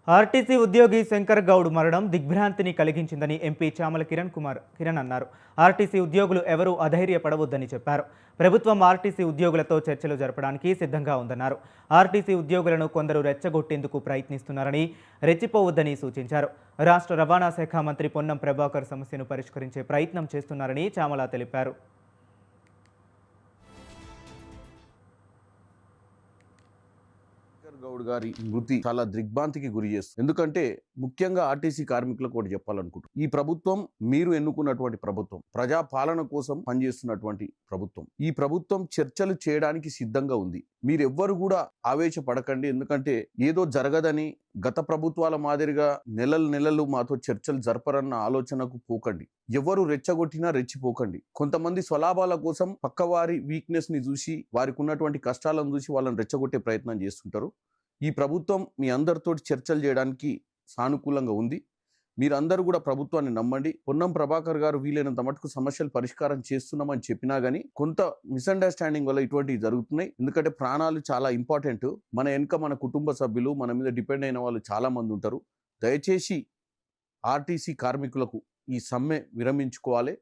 RTC ఉద్యోగి శంకర్ గౌడ్ మరణం దిగ్భ్రాంతిని కలిగించిందని MP Chamala Kiran అన్నారు. ఆర్టీసీ ఉద్యోగులు ఎవరూ అధైర్యపడవద్దని చెప్పారు. ప్రభుత్వం ఆర్టీసీ ఉద్యోగులతో చర్చలు జరపడానికి సిద్ధంగా ఉందన్నారు. ఆర్టీసీ ఉద్యోగులను కొందరు రెచ్చగొట్టేందుకు ప్రయత్నిస్తున్నారని, రెచ్చిపోవద్దని సూచించారు. రాష్ట్ర రవాణా శాఖ మంత్రి పొన్నం ప్రభాకర్ సమస్యను పరిష్కరించే ప్రయత్నం చేస్తున్నారని చామల తెలిపారు. గౌడ్ గారి మృతి చాలా దిగ్భ్రాంతికి గురి చేస్తుంది. ఎందుకంటే ముఖ్యంగా ఆర్టీసీ కార్మికులకు ఒకటి చెప్పాలనుకుంటున్నాను. ఈ ప్రభుత్వం మీరు ఎన్నుకున్నటువంటి ప్రభుత్వం, ప్రజా పాలన కోసం పనిచేస్తున్నటువంటి ప్రభుత్వం. ఈ ప్రభుత్వం చర్చలు చేయడానికి సిద్ధంగా ఉంది. మీరెవ్వరు కూడా ఆవేశపడకండి. ఎందుకంటే ఏదో జరగదని గత ప్రభుత్వాల మాదిరిగా నెలలు మాతో చర్చలు జరపరన్న ఆలోచనకు పోకండి. ఎవరు రెచ్చగొట్టినా రెచ్చిపోకండి. కొంతమంది స్వలాభాల కోసం పక్కవారి వీక్నెస్ ని చూసి, వారికి ఉన్నటువంటి కష్టాలను చూసి వాళ్ళని రెచ్చగొట్టే ప్రయత్నం చేస్తుంటారు. ఈ ప్రభుత్వం మీ అందరితోటి చర్చలు చేయడానికి సానుకూలంగా ఉంది. మీరందరూ కూడా ప్రభుత్వాన్ని నమ్మండి. పొన్నం ప్రభాకర్ గారు వీలైనంత మటుకు సమస్యలు పరిష్కారం చేస్తున్నామని చెప్పినా గానీ కొంత మిస్అండర్స్టాండింగ్ వల్ల ఇటువంటివి జరుగుతున్నాయి. ఎందుకంటే ప్రాణాలు చాలా ఇంపార్టెంట్. మన వెనుక మన కుటుంబ సభ్యులు, మన మీద డిపెండ్ అయిన వాళ్ళు చాలా మంది ఉంటారు. దయచేసి ఆర్టీసీ కార్మికులకు ఈ సమ్మె విరమించుకోవాలి.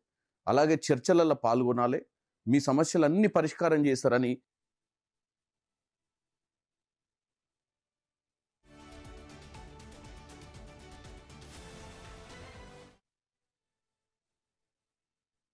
అలాగే చర్చలలో పాల్గొనాలి. మీ సమస్యలన్నీ పరిష్కారం చేస్తారని